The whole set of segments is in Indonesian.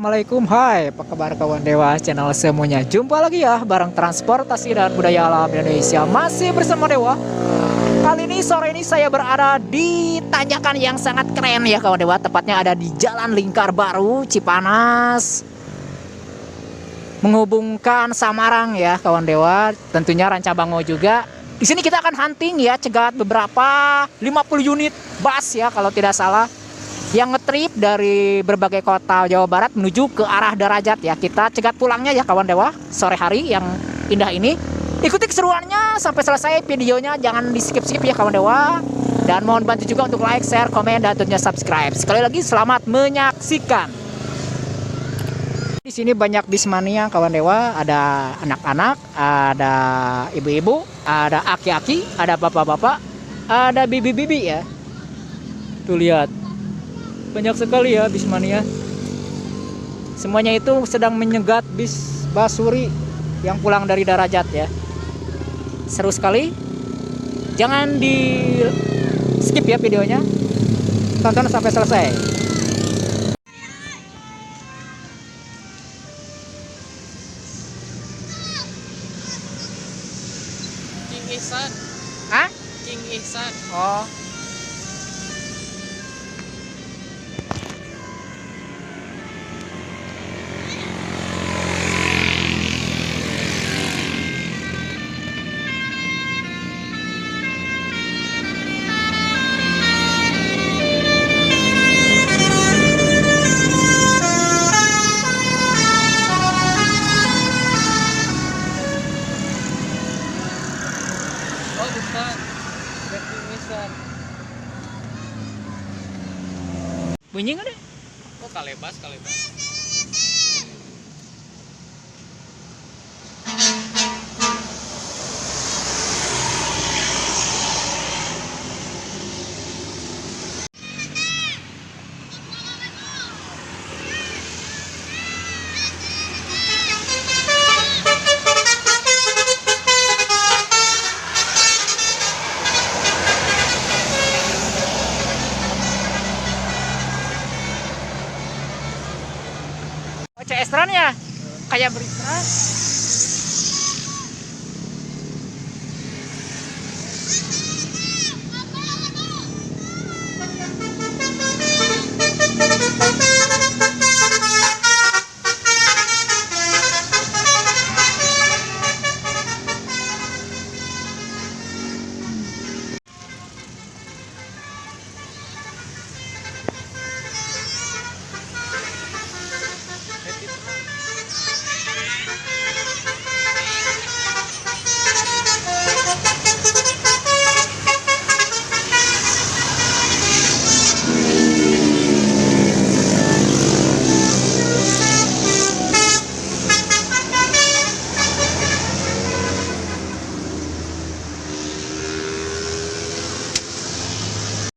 Assalamualaikum, hai apa kabar kawan Dewa channel semuanya. Jumpa lagi ya bareng transportasi dan budaya alam Indonesia. Masih bersama Dewa. Kali ini sore ini saya berada di tanjakan yang sangat keren ya kawan Dewa. Tepatnya ada di Jalan Lingkar Baru Cipanas, menghubungkan Samarang ya kawan Dewa. Tentunya Rancabango juga. Di sini kita akan hunting ya, cegat beberapa 50 unit bus ya kalau tidak salah, yang ngetrip dari berbagai kota Jawa Barat menuju ke arah Darajat ya. Kita cegat pulangnya ya kawan Dewa, sore hari yang indah ini. Ikuti keseruannya sampai selesai videonya, jangan di skip-skip ya kawan Dewa. Dan mohon bantu juga untuk like, share, komen, dan tentunya subscribe. Sekali lagi selamat menyaksikan. Di sini banyak bismania kawan Dewa, ada anak-anak, ada ibu-ibu, ada aki-aki, ada bapak-bapak, ada bibi-bibi ya. Tuh lihat. Banyak sekali ya bismania. Semuanya itu sedang menyegat bis Basuri yang pulang dari Darajat ya. Seru sekali. Jangan di skip ya videonya. Tonton sampai selesai. King Ihsan. Hah? King Ihsan. Oh. Oh bukan. King Ihsan. Bunyi nggak deh? Oh kalebas. Oh, CS-ran ya? Kayak beristirahat.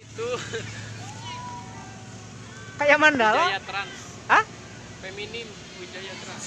Itu Kayak mandala. Wijaya Trans. Hah? Feminim Wijaya Trans.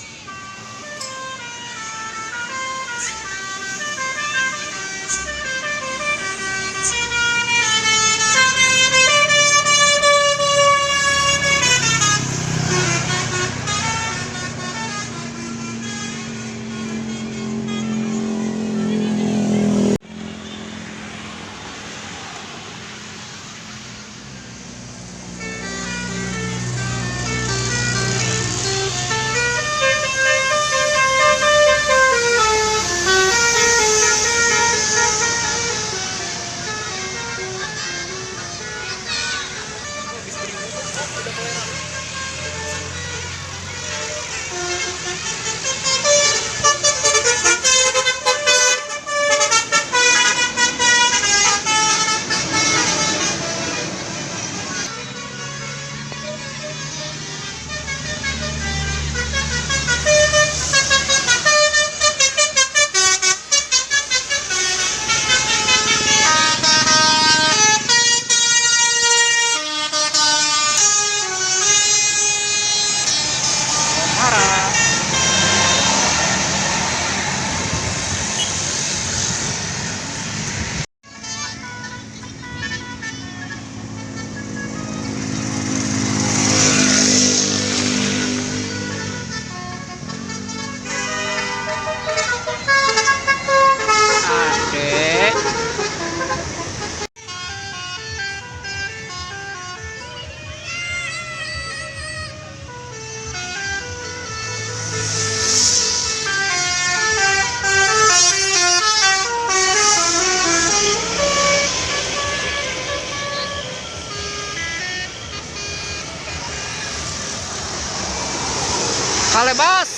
Kalebas.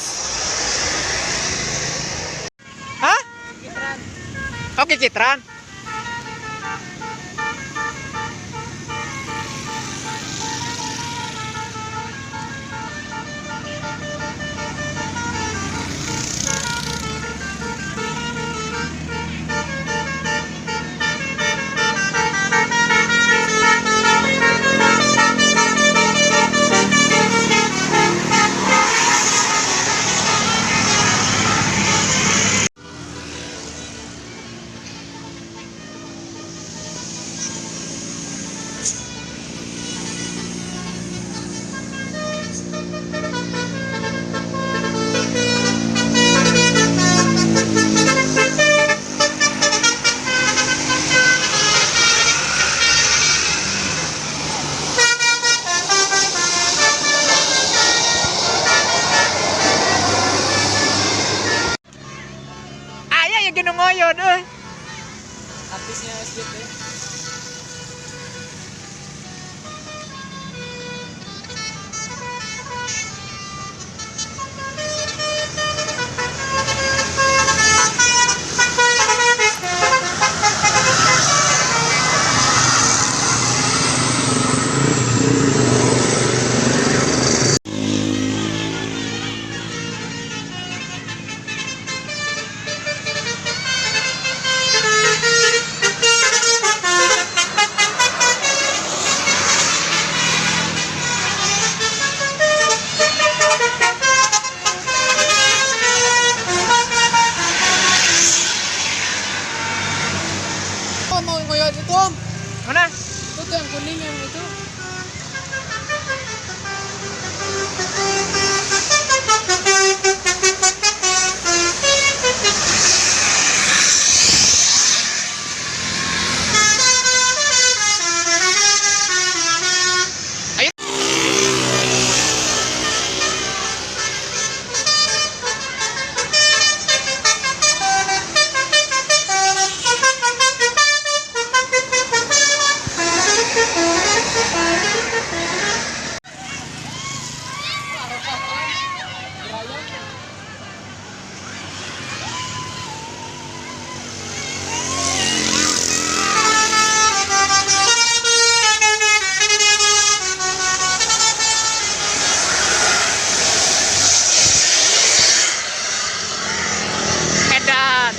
Hah? Kitran. Oke, Citran. Ayah yang gini ngoyod, Artisnya SBT. Oh, mau ngoyot itu Om. Mana? Itu tuh yang kuning yang itu. Ayo. Edan.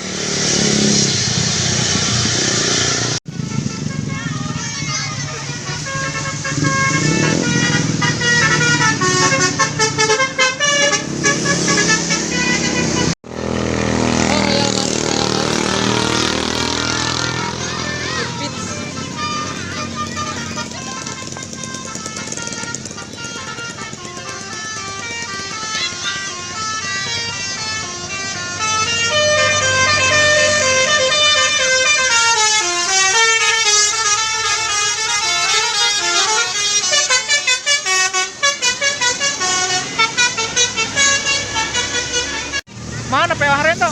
Mana PWH Rento?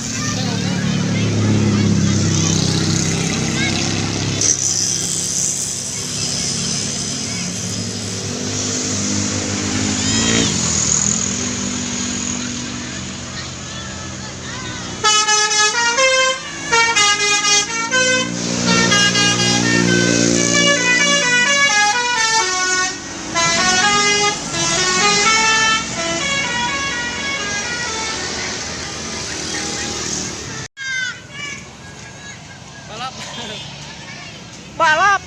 Balap. Balap.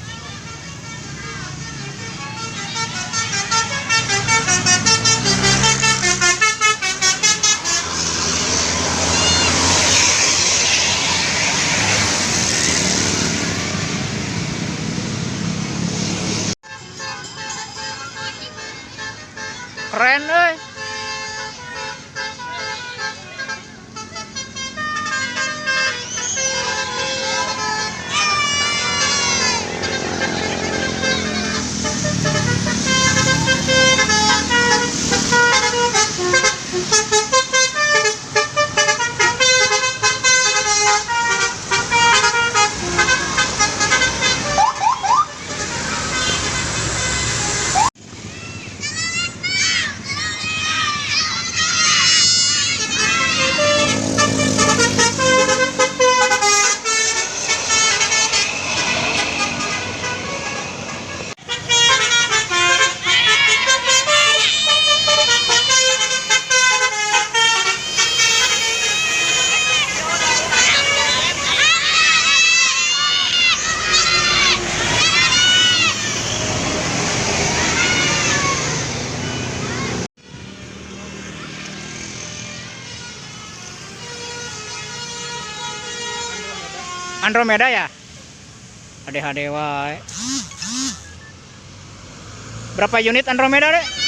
Keren, euy. Andromeda ya? ADHD wae. Berapa unit Andromeda, Dek?